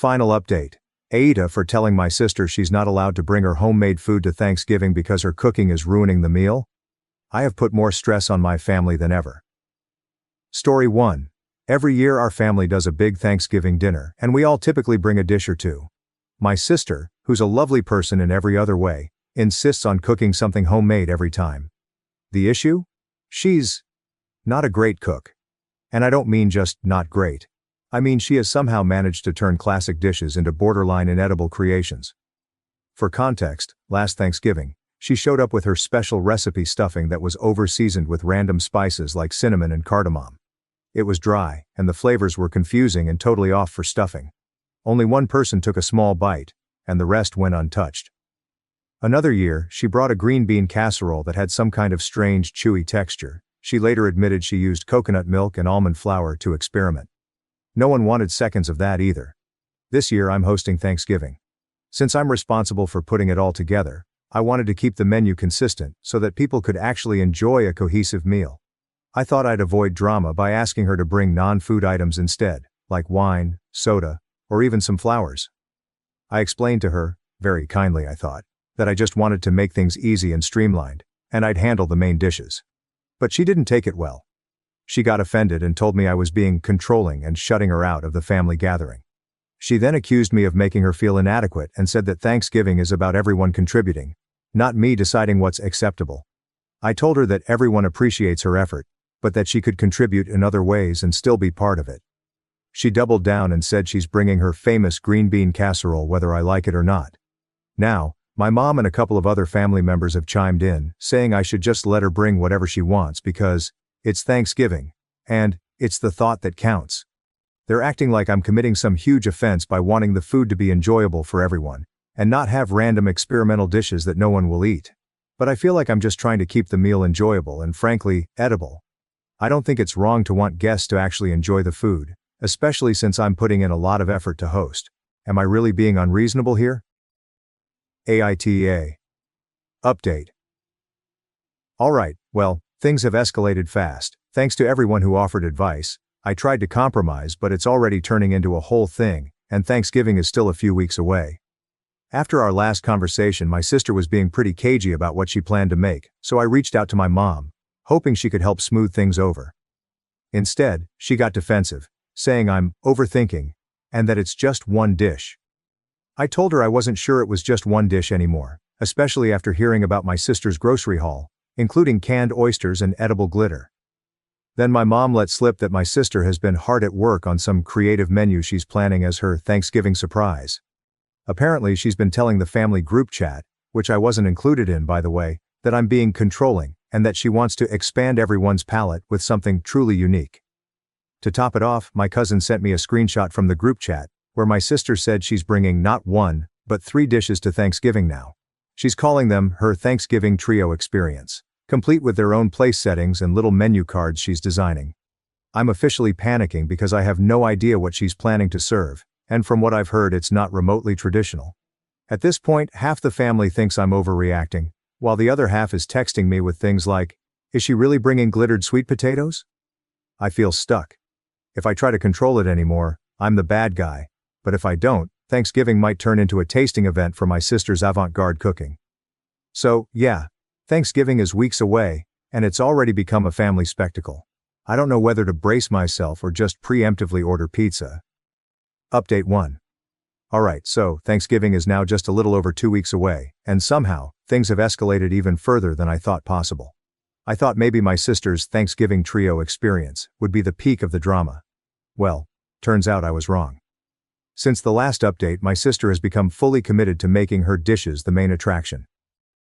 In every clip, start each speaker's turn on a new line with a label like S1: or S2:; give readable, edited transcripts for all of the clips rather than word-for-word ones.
S1: Final update. AITA for telling my sister she's not allowed to bring her homemade food to Thanksgiving because her cooking is ruining the meal? I have put more stress on my family than ever. Story 1. Every year our family does a big Thanksgiving dinner, and we all typically bring a dish or two. My sister, who's a lovely person in every other way, insists on cooking something homemade every time. The issue? She's not a great cook. And I don't mean just not great. I mean she has somehow managed to turn classic dishes into borderline inedible creations. For context, last Thanksgiving, she showed up with her special recipe stuffing that was over-seasoned with random spices like cinnamon and cardamom. It was dry, and the flavors were confusing and totally off for stuffing. Only one person took a small bite, and the rest went untouched. Another year, she brought a green bean casserole that had some kind of strange, chewy texture. She later admitted she used coconut milk and almond flour to experiment. No one wanted seconds of that either. This year I'm hosting Thanksgiving. Since I'm responsible for putting it all together, I wanted to keep the menu consistent so that people could actually enjoy a cohesive meal. I thought I'd avoid drama by asking her to bring non-food items instead, like wine, soda, or even some flowers. I explained to her, very kindly I thought, that I just wanted to make things easy and streamlined, and I'd handle the main dishes. But she didn't take it well. She got offended and told me I was being controlling and shutting her out of the family gathering. She then accused me of making her feel inadequate and said that Thanksgiving is about everyone contributing, not me deciding what's acceptable. I told her that everyone appreciates her effort, but that she could contribute in other ways and still be part of it. She doubled down and said she's bringing her famous green bean casserole whether I like it or not. Now, my mom and a couple of other family members have chimed in, saying I should just let her bring whatever she wants because it's Thanksgiving, and it's the thought that counts. They're acting like I'm committing some huge offense by wanting the food to be enjoyable for everyone, and not have random experimental dishes that no one will eat. But I feel like I'm just trying to keep the meal enjoyable and frankly, edible. I don't think it's wrong to want guests to actually enjoy the food, especially since I'm putting in a lot of effort to host. Am I really being unreasonable here? AITA. Update. Alright, well, things have escalated fast. Thanks to everyone who offered advice. I tried to compromise, but it's already turning into a whole thing, and Thanksgiving is still a few weeks away. After our last conversation, my sister was being pretty cagey about what she planned to make, so I reached out to my mom, hoping she could help smooth things over. Instead, she got defensive, saying I'm overthinking, and that it's just one dish. I told her I wasn't sure it was just one dish anymore, especially after hearing about my sister's grocery haul, including canned oysters and edible glitter. Then my mom let slip that my sister has been hard at work on some creative menu she's planning as her Thanksgiving surprise. Apparently she's been telling the family group chat, which I wasn't included in by the way, that I'm being controlling, and that she wants to expand everyone's palate with something truly unique. To top it off, my cousin sent me a screenshot from the group chat, where my sister said she's bringing not one, but 3 dishes to Thanksgiving now. She's calling them her Thanksgiving Trio Experience, complete with their own place settings and little menu cards she's designing. I'm officially panicking because I have no idea what she's planning to serve, and from what I've heard it's not remotely traditional. At this point, half the family thinks I'm overreacting, while the other half is texting me with things like, "Is she really bringing glittered sweet potatoes?" I feel stuck. If I try to control it anymore, I'm the bad guy, but if I don't, Thanksgiving might turn into a tasting event for my sister's avant-garde cooking. So, yeah, Thanksgiving is weeks away, and it's already become a family spectacle. I don't know whether to brace myself or just preemptively order pizza. Update 1. Alright, so Thanksgiving is now just a little over 2 weeks away, and somehow, things have escalated even further than I thought possible. I thought maybe my sister's Thanksgiving Trio Experience would be the peak of the drama. Well, turns out I was wrong. Since the last update, my sister has become fully committed to making her dishes the main attraction.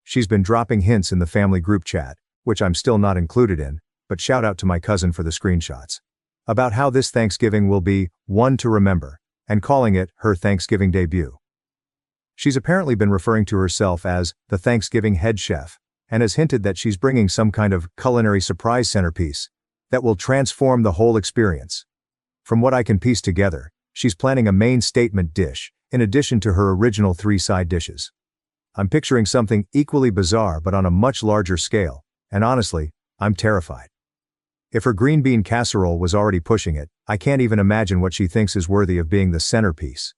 S1: She's been dropping hints in the family group chat, which I'm still not included in, but shout out to my cousin for the screenshots, about how this Thanksgiving will be one to remember, and calling it her Thanksgiving debut. She's apparently been referring to herself as the Thanksgiving head chef, and has hinted that she's bringing some kind of culinary surprise centerpiece that will transform the whole experience. From what I can piece together, she's planning a main statement dish, in addition to her original 3 side dishes. I'm picturing something equally bizarre but on a much larger scale, and honestly, I'm terrified. If her green bean casserole was already pushing it, I can't even imagine what she thinks is worthy of being the centerpiece.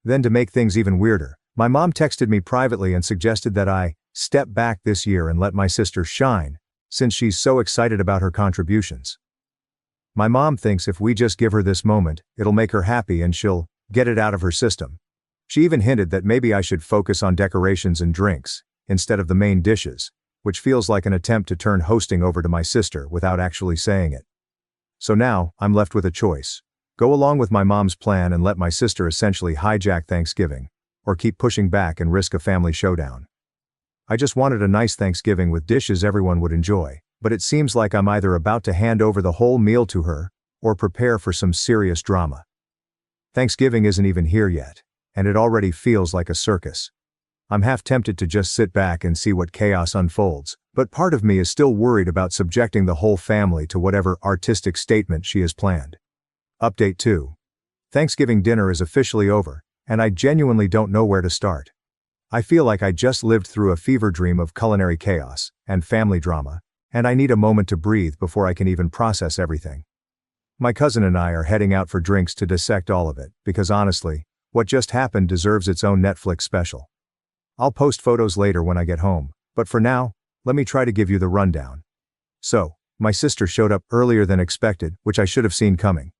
S1: Then to make things even weirder, my mom texted me privately and suggested that I step back this year and let my sister shine, since she's so excited about her contributions. My mom thinks if we just give her this moment, it'll make her happy and she'll get it out of her system. She even hinted that maybe I should focus on decorations and drinks, instead of the main dishes, which feels like an attempt to turn hosting over to my sister without actually saying it. So now, I'm left with a choice. Go along with my mom's plan and let my sister essentially hijack Thanksgiving, or keep pushing back and risk a family showdown. I just wanted a nice Thanksgiving with dishes everyone would enjoy, but it seems like I'm either about to hand over the whole meal to her, or prepare for some serious drama. Thanksgiving isn't even here yet, and it already feels like a circus. I'm half tempted to just sit back and see what chaos unfolds, but part of me is still worried about subjecting the whole family to whatever artistic statement she has planned. Update 2. Thanksgiving dinner is officially over, and I genuinely don't know where to start. I feel like I just lived through a fever dream of culinary chaos and family drama, and I need a moment to breathe before I can even process everything. My cousin and I are heading out for drinks to dissect all of it, because honestly, what just happened deserves its own Netflix special. I'll post photos later when I get home, but for now, let me try to give you the rundown. So, my sister showed up earlier than expected, which I should have seen coming.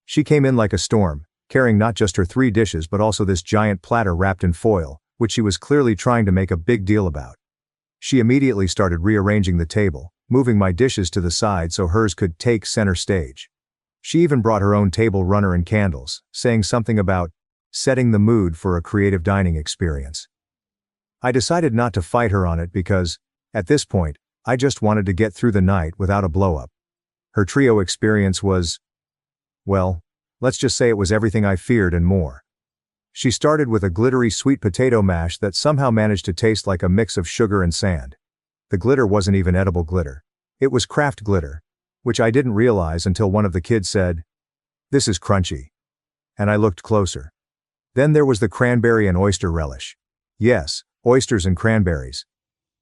S1: She came in like a storm, carrying not just her 3 dishes but also this giant platter wrapped in foil, which she was clearly trying to make a big deal about. She immediately started rearranging the table, moving my dishes to the side so hers could take center stage. She even brought her own table runner and candles, saying something about setting the mood for a creative dining experience. I decided not to fight her on it because, at this point, I just wanted to get through the night without a blow-up. Her trio experience was, well, let's just say it was everything I feared and more. She started with a glittery sweet potato mash that somehow managed to taste like a mix of sugar and sand. The glitter wasn't even edible glitter. It was craft glitter, which I didn't realize until one of the kids said, "This is crunchy." And I looked closer. Then there was the cranberry and oyster relish. Yes, oysters and cranberries.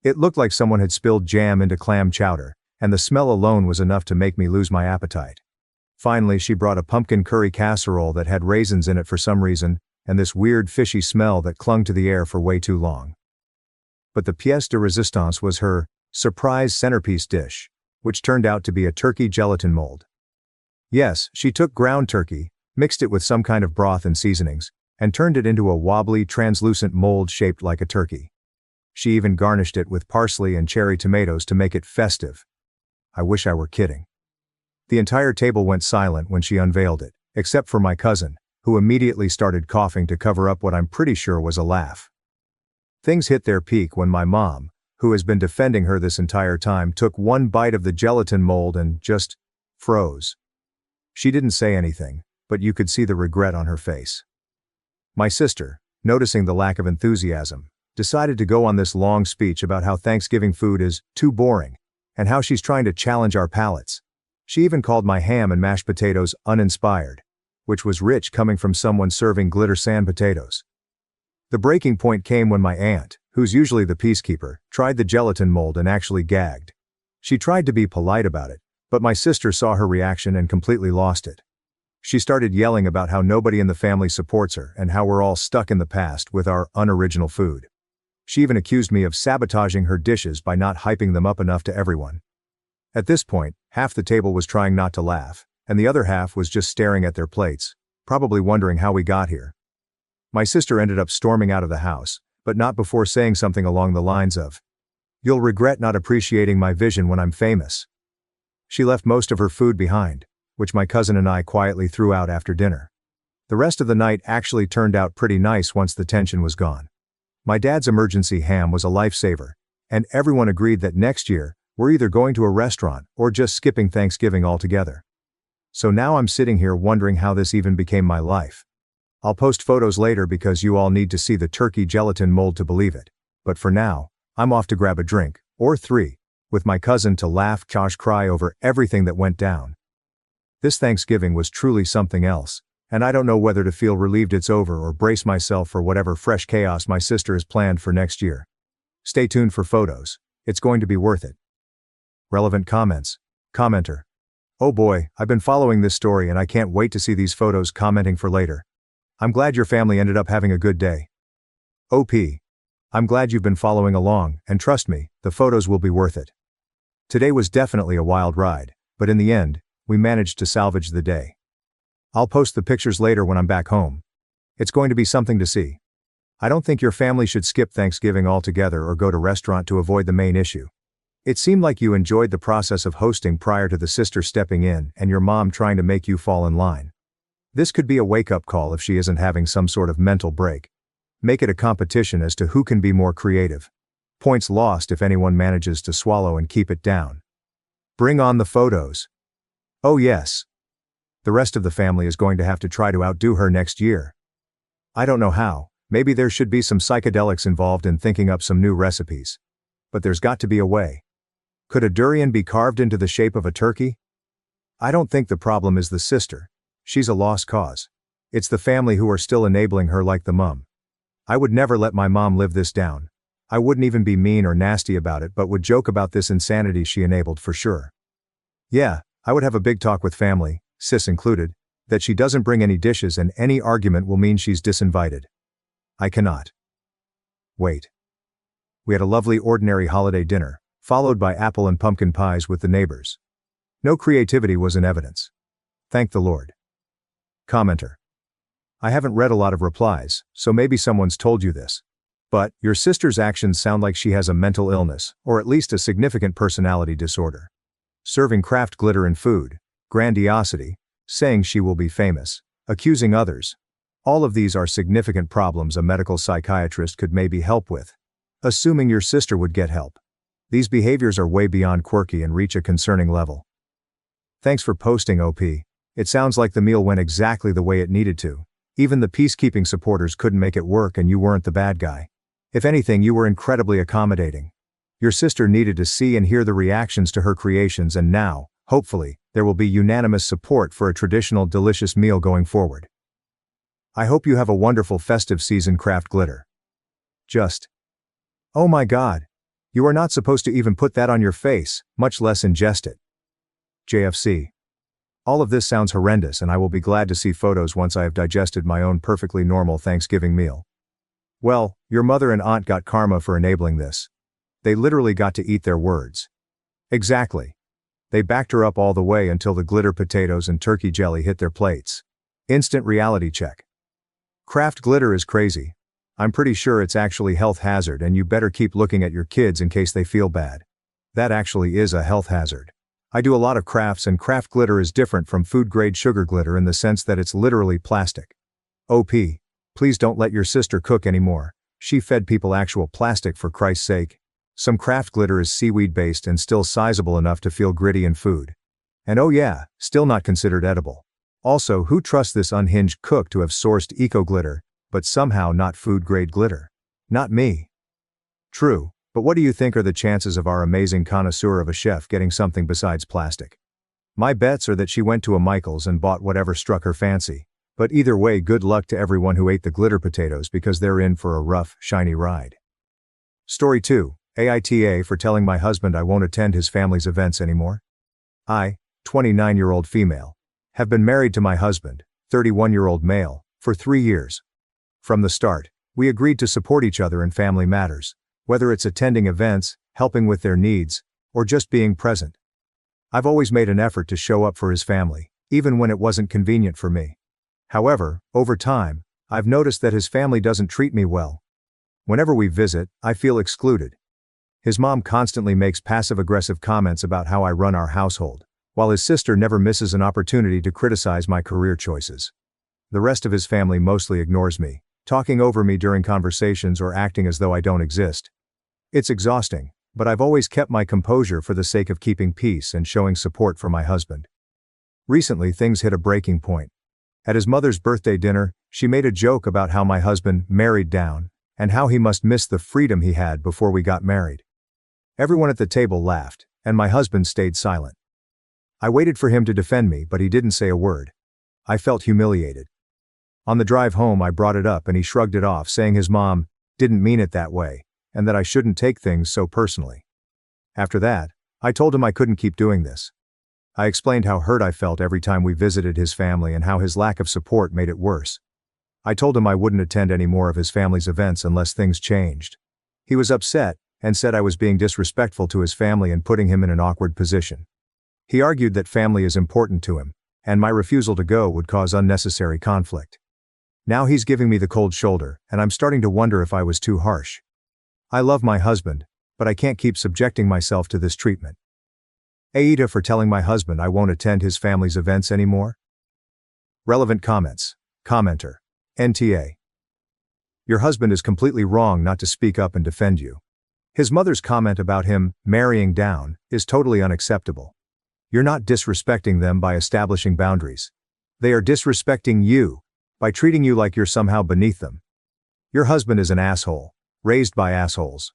S1: It looked like someone had spilled jam into clam chowder, and the smell alone was enough to make me lose my appetite. Finally, she brought a pumpkin curry casserole that had raisins in it for some reason, and this weird fishy smell that clung to the air for way too long. But the pièce de résistance was her surprise centerpiece dish, which turned out to be a turkey gelatin mold. Yes, she took ground turkey, mixed it with some kind of broth and seasonings, and turned it into a wobbly, translucent mold shaped like a turkey. She even garnished it with parsley and cherry tomatoes to make it festive. I wish I were kidding. The entire table went silent when she unveiled it, except for my cousin, who immediately started coughing to cover up what I'm pretty sure was a laugh. Things hit their peak when my mom, who has been defending her this entire time, took one bite of the gelatin mold and just froze. She didn't say anything, but you could see the regret on her face. My sister, noticing the lack of enthusiasm, decided to go on this long speech about how Thanksgiving food is too boring, and how she's trying to challenge our palates. She even called my ham and mashed potatoes uninspired, which was rich coming from someone serving glitter sand potatoes. The breaking point came when my aunt, who's usually the peacekeeper, tried the gelatin mold and actually gagged. She tried to be polite about it, but my sister saw her reaction and completely lost it. She started yelling about how nobody in the family supports her and how we're all stuck in the past with our unoriginal food. She even accused me of sabotaging her dishes by not hyping them up enough to everyone. At this point, half the table was trying not to laugh, and the other half was just staring at their plates, probably wondering how we got here. My sister ended up storming out of the house, but not before saying something along the lines of, "You'll regret not appreciating my vision when I'm famous." She left most of her food behind, which my cousin and I quietly threw out after dinner. The rest of the night actually turned out pretty nice once the tension was gone. My dad's emergency ham was a lifesaver, and everyone agreed that next year, we're either going to a restaurant or just skipping Thanksgiving altogether. So now I'm sitting here wondering how this even became my life. I'll post photos later because you all need to see the turkey gelatin mold to believe it, but for now, I'm off to grab a drink, or 3, with my cousin to laugh / cry over everything that went down. This Thanksgiving was truly something else, and I don't know whether to feel relieved it's over or brace myself for whatever fresh chaos my sister has planned for next year. Stay tuned for photos. It's going to be worth it. Relevant comments. Commenter. Oh boy, I've been following this story and I can't wait to see these photos commenting for later. I'm glad your family ended up having a good day. OP. I'm glad you've been following along, and trust me, the photos will be worth it. Today was definitely a wild ride, but in the end, we managed to salvage the day. I'll post the pictures later when I'm back home. It's going to be something to see. I don't think your family should skip Thanksgiving altogether or go to restaurant to avoid the main issue. It seemed like you enjoyed the process of hosting prior to the sister stepping in and your mom trying to make you fall in line. This could be a wake-up call if she isn't having some sort of mental break. Make it a competition as to who can be more creative. Points lost if anyone manages to swallow and keep it down. Bring on the photos. Oh yes. The rest of the family is going to have to try to outdo her next year. I don't know how, maybe there should be some psychedelics involved in thinking up some new recipes. But there's got to be a way. Could a durian be carved into the shape of a turkey? I don't think the problem is the sister. She's a lost cause. It's the family who are still enabling her like the mum. I would never let my mom live this down. I wouldn't even be mean or nasty about it but would joke about this insanity she enabled for sure. Yeah, I would have a big talk with family, sis included, that she doesn't bring any dishes and any argument will mean she's disinvited. I cannot. Wait. We had a lovely ordinary holiday dinner, followed by apple and pumpkin pies with the neighbors. No creativity was in evidence. Thank the Lord. Commenter. I haven't read a lot of replies, so maybe someone's told you this. But, your sister's actions sound like she has a mental illness, or at least a significant personality disorder. Serving craft glitter in food, grandiosity, saying she will be famous, accusing others. All of these are significant problems a medical psychiatrist could maybe help with. Assuming your sister would get help. These behaviors are way beyond quirky and reach a concerning level. Thanks for posting, OP. It sounds like the meal went exactly the way it needed to. Even the peacekeeping supporters couldn't make it work and you weren't the bad guy. If anything, you were incredibly accommodating. Your sister needed to see and hear the reactions to her creations and now, hopefully, there will be unanimous support for a traditional delicious meal going forward. I hope you have a wonderful festive season, craft glitter. Just. Oh my God. You are not supposed to even put that on your face, much less ingest it. JFC. All of this sounds horrendous and I will be glad to see photos once I have digested my own perfectly normal Thanksgiving meal. Well, your mother and aunt got karma for enabling this. They literally got to eat their words. Exactly. They backed her up all the way until the glitter potatoes and turkey jelly hit their plates. Instant reality check. Craft glitter is crazy. I'm pretty sure it's actually health hazard and you better keep looking at your kids in case they feel bad. That actually is a health hazard. I do a lot of crafts and craft glitter is different from food-grade sugar glitter in the sense that it's literally plastic. OP, please don't let your sister cook anymore. She fed people actual plastic for Christ's sake. Some craft glitter is seaweed-based and still sizable enough to feel gritty in food. And oh yeah, still not considered edible. Also, who trusts this unhinged cook to have sourced eco-glitter, but somehow not food-grade glitter? Not me. True. But what do you think are the chances of our amazing connoisseur of a chef getting something besides plastic? My bets are that she went to a Michael's and bought whatever struck her fancy. But either way, good luck to everyone who ate the glitter potatoes because they're in for a rough, shiny ride. Story 2. AITA for telling my husband I won't attend his family's events anymore. I, 29-year-old female, have been married to my husband, 31-year-old male, for 3 years. From the start, we agreed to support each other in family matters. Whether it's attending events, helping with their needs, or just being present. I've always made an effort to show up for his family, even when it wasn't convenient for me. However, over time, I've noticed that his family doesn't treat me well. Whenever we visit, I feel excluded. His mom constantly makes passive-aggressive comments about how I run our household, while his sister never misses an opportunity to criticize my career choices. The rest of his family mostly ignores me, talking over me during conversations or acting as though I don't exist. It's exhausting, but I've always kept my composure for the sake of keeping peace and showing support for my husband. Recently, things hit a breaking point. At his mother's birthday dinner, she made a joke about how my husband married down, and how he must miss the freedom he had before we got married. Everyone at the table laughed, and my husband stayed silent. I waited for him to defend me, but he didn't say a word. I felt humiliated. On the drive home, I brought it up and he shrugged it off, saying his mom didn't mean it that way, and that I shouldn't take things so personally. After that, I told him I couldn't keep doing this. I explained how hurt I felt every time we visited his family and how his lack of support made it worse. I told him I wouldn't attend any more of his family's events unless things changed. He was upset and said I was being disrespectful to his family and putting him in an awkward position. He argued that family is important to him, and my refusal to go would cause unnecessary conflict. Now he's giving me the cold shoulder, and I'm starting to wonder if I was too harsh. I love my husband, but I can't keep subjecting myself to this treatment. AITA for telling my husband I won't attend his family's events anymore? Relevant comments. Commenter. NTA. Your husband is completely wrong not to speak up and defend you. His mother's comment about him marrying down is totally unacceptable. You're not disrespecting them by establishing boundaries. They are disrespecting you by treating you like you're somehow beneath them. Your husband is an asshole, raised by assholes.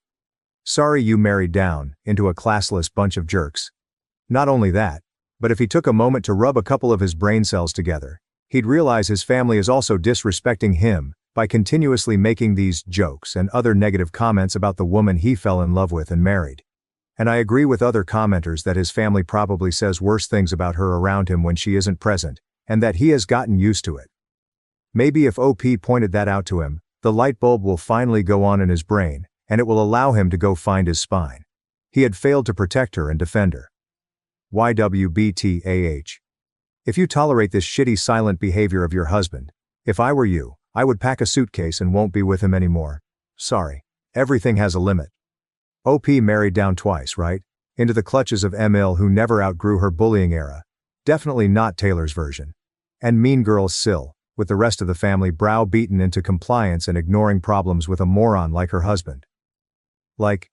S1: Sorry you married down into a classless bunch of jerks. Not only that, but if he took a moment to rub a couple of his brain cells together, he'd realize his family is also disrespecting him by continuously making these jokes and other negative comments about the woman he fell in love with and married. And I agree with other commenters that his family probably says worse things about her around him when she isn't present, and that he has gotten used to it. Maybe if OP pointed that out to him, the light bulb will finally go on in his brain, and it will allow him to go find his spine. He had failed to protect her and defend her. YWBTAH. If you tolerate this shitty silent behavior of your husband, if I were you, I would pack a suitcase and won't be with him anymore. Sorry. Everything has a limit. OP married down twice, right? Into the clutches of Emil, who never outgrew her bullying era. Definitely not Taylor's version. And mean girl Sil, with the rest of the family browbeaten into compliance and ignoring problems with a moron like her husband. Like,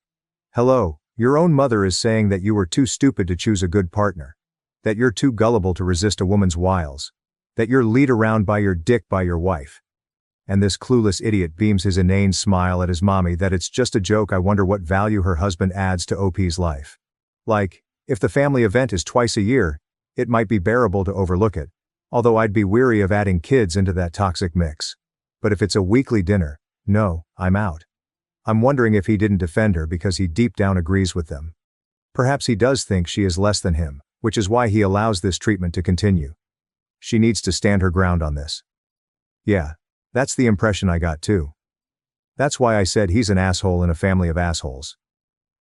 S1: hello, your own mother is saying that you were too stupid to choose a good partner. That you're too gullible to resist a woman's wiles. That you're lead around by your dick by your wife. And this clueless idiot beams his inane smile at his mommy that it's just a joke. I wonder what value her husband adds to OP's life. Like, if the family event is twice a year, it might be bearable to overlook it, although I'd be weary of adding kids into that toxic mix. But if it's a weekly dinner, no, I'm out. I'm wondering if he didn't defend her because he deep down agrees with them. Perhaps he does think she is less than him, which is why he allows this treatment to continue. She needs to stand her ground on this. Yeah, that's the impression I got too. That's why I said he's an asshole in a family of assholes.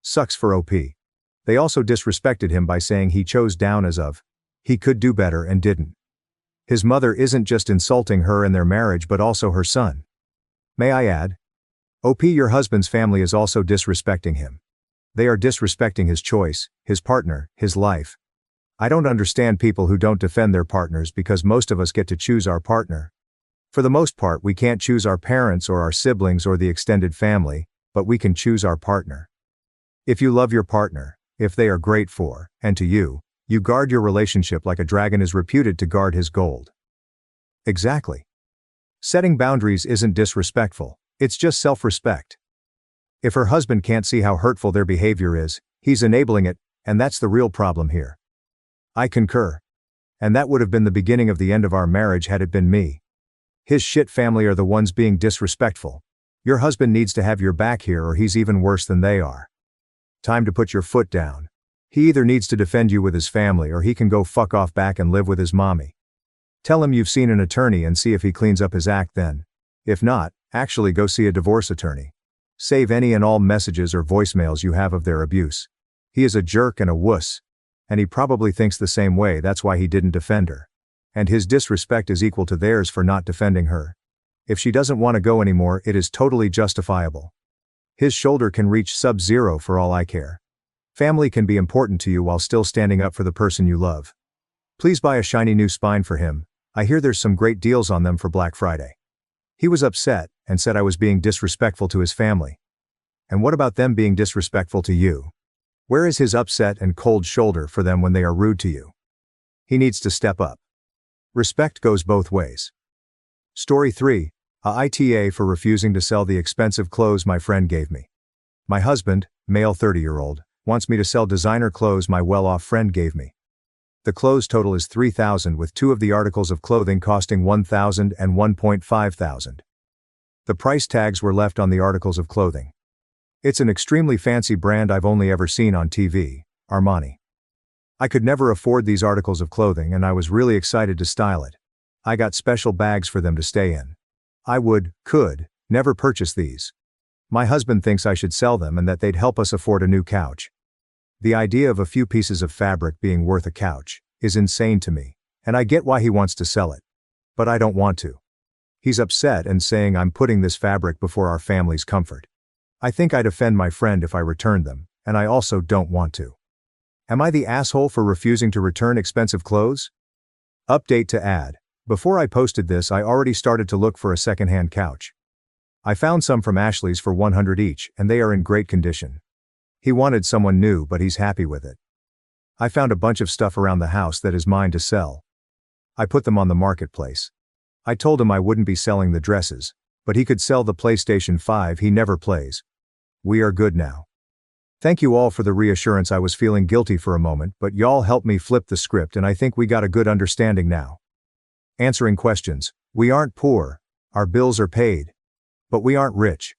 S1: Sucks for OP. They also disrespected him by saying he chose down as of, he could do better and didn't. His mother isn't just insulting her and their marriage but also her son. May I add? OP, your husband's family is also disrespecting him. They are disrespecting his choice, his partner, his life. I don't understand people who don't defend their partners because most of us get to choose our partner. For the most part, we can't choose our parents or our siblings or the extended family, but we can choose our partner. If you love your partner, if they are great for, and to you, you guard your relationship like a dragon is reputed to guard his gold. Exactly. Setting boundaries isn't disrespectful, it's just self-respect. If her husband can't see how hurtful their behavior is, he's enabling it, and that's the real problem here. I concur. And that would have been the beginning of the end of our marriage had it been me. His shit family are the ones being disrespectful. Your husband needs to have your back here or he's even worse than they are. Time to put your foot down. He either needs to defend you with his family or he can go fuck off back and live with his mommy. Tell him you've seen an attorney and see if he cleans up his act then. If not, actually go see a divorce attorney. Save any and all messages or voicemails you have of their abuse. He is a jerk and a wuss. And he probably thinks the same way, that's why he didn't defend her. And his disrespect is equal to theirs for not defending her. If she doesn't want to go anymore, it is totally justifiable. His shoulder can reach sub-zero for all I care. Family can be important to you while still standing up for the person you love. Please buy a shiny new spine for him. I hear there's some great deals on them for Black Friday. He was upset and said I was being disrespectful to his family. And what about them being disrespectful to you? Where is his upset and cold shoulder for them when they are rude to you? He needs to step up. Respect goes both ways. Story 3. AITA for refusing to sell the expensive clothes my friend gave me. My husband, male 30-year-old, wants me to sell designer clothes my well-off friend gave me. The clothes total is $3,000 with 2 of the articles of clothing costing $1,000 and $1,500. The price tags were left on the articles of clothing. It's an extremely fancy brand I've only ever seen on TV, Armani. I could never afford these articles of clothing and I was really excited to style it. I got special bags for them to stay in. I could, never purchase these. My husband thinks I should sell them and that they'd help us afford a new couch. The idea of a few pieces of fabric being worth a couch is insane to me, and I get why he wants to sell it. But I don't want to. He's upset and saying I'm putting this fabric before our family's comfort. I think I'd offend my friend if I returned them, and I also don't want to. Am I the asshole for refusing to return expensive clothes? Update to add. Before I posted this, I already started to look for a secondhand couch. I found some from Ashley's for $100 each, and they are in great condition. He wanted someone new, but he's happy with it. I found a bunch of stuff around the house that is mine to sell. I put them on the marketplace. I told him I wouldn't be selling the dresses, but he could sell the PlayStation 5 he never plays. We are good now. Thank you all for the reassurance. I was feeling guilty for a moment, but y'all helped me flip the script and I think we got a good understanding now. Answering questions. We aren't poor. Our bills are paid. But we aren't rich.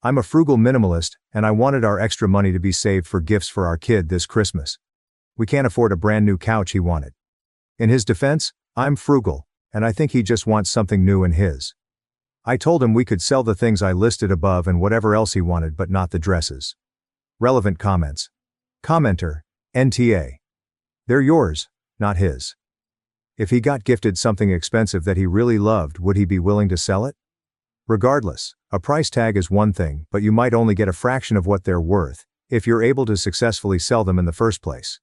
S1: I'm a frugal minimalist, and I wanted our extra money to be saved for gifts for our kid this Christmas. We can't afford a brand new couch he wanted. In his defense, I'm frugal, and I think he just wants something new in his. I told him we could sell the things I listed above and whatever else he wanted, but not the dresses. Relevant comments. Commenter, NTA. They're yours, not his. If he got gifted something expensive that he really loved, would he be willing to sell it? Regardless, a price tag is one thing, but you might only get a fraction of what they're worth if you're able to successfully sell them in the first place.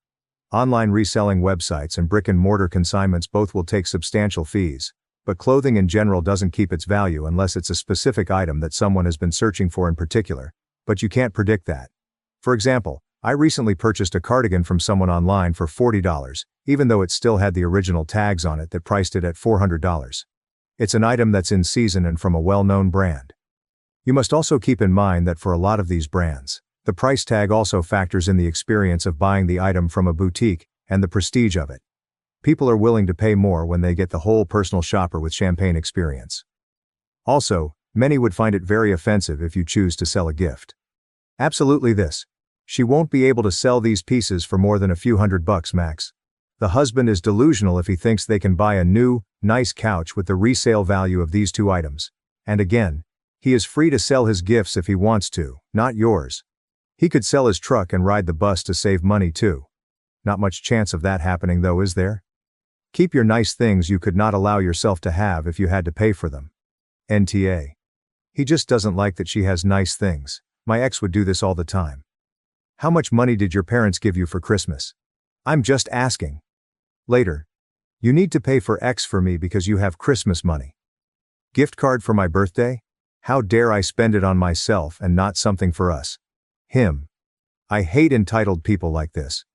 S1: Online reselling websites and brick-and-mortar consignments both will take substantial fees, but clothing in general doesn't keep its value unless it's a specific item that someone has been searching for in particular, but you can't predict that. For example, I recently purchased a cardigan from someone online for $40, even though it still had the original tags on it that priced it at $400. It's an item that's in season and from a well-known brand. You must also keep in mind that for a lot of these brands, the price tag also factors in the experience of buying the item from a boutique and the prestige of it. People are willing to pay more when they get the whole personal shopper with champagne experience. Also, many would find it very offensive if you choose to sell a gift. Absolutely this. She won't be able to sell these pieces for more than a few $100 max. The husband is delusional if he thinks they can buy a new, nice couch with the resale value of these two items. And again, he is free to sell his gifts if he wants to, not yours. He could sell his truck and ride the bus to save money too. Not much chance of that happening though, is there? Keep your nice things you could not allow yourself to have if you had to pay for them. NTA. He just doesn't like that she has nice things. My ex would do this all the time. How much money did your parents give you for Christmas? I'm just asking. Later. You need to pay for X for me because you have Christmas money. Gift card for my birthday? How dare I spend it on myself and not something for us? Him. I hate entitled people like this.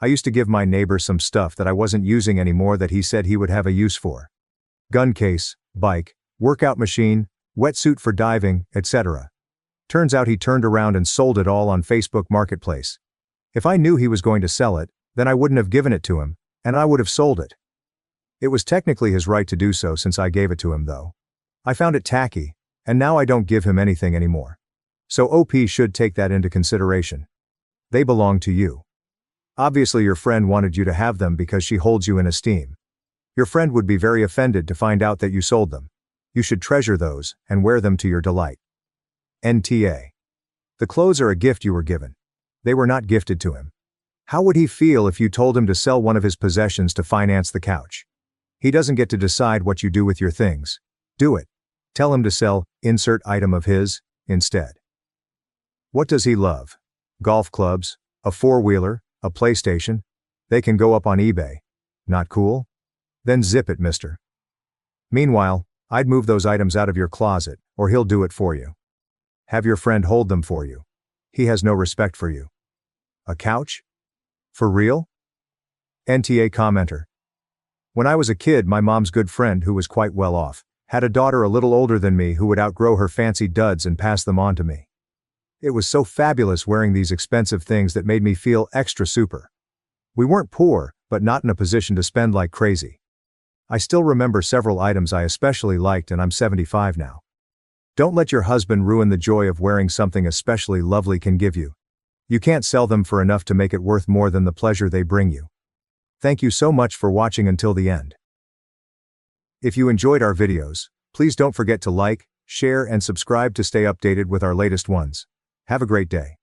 S1: I used to give my neighbor some stuff that I wasn't using anymore that he said he would have a use for. Gun case, bike, workout machine, wetsuit for diving, etc. Turns out he turned around and sold it all on Facebook Marketplace. If I knew he was going to sell it, then I wouldn't have given it to him, and I would have sold it. It was technically his right to do so since I gave it to him though. I found it tacky, and now I don't give him anything anymore. So OP should take that into consideration. They belong to you. Obviously your friend wanted you to have them because she holds you in esteem. Your friend would be very offended to find out that you sold them. You should treasure those and wear them to your delight. NTA. The clothes are a gift you were given. They were not gifted to him. How would he feel if you told him to sell one of his possessions to finance the couch? He doesn't get to decide what you do with your things. Do it. Tell him to sell, insert item of his, instead. What does he love? Golf clubs, a four-wheeler, a PlayStation? They can go up on eBay. Not cool? Then zip it, mister. Meanwhile, I'd move those items out of your closet, or he'll do it for you. Have your friend hold them for you. He has no respect for you. A couch? For real? NTA commenter. When I was a kid, my mom's good friend, who was quite well off, had a daughter a little older than me who would outgrow her fancy duds and pass them on to me. It was so fabulous wearing these expensive things that made me feel extra super. We weren't poor, but not in a position to spend like crazy. I still remember several items I especially liked, and I'm 75 now. Don't let your husband ruin the joy of wearing something especially lovely can give you. You can't sell them for enough to make it worth more than the pleasure they bring you. Thank you so much for watching until the end. If you enjoyed our videos, Please don't forget to like, share, and subscribe to stay updated with our latest ones. Have a great day.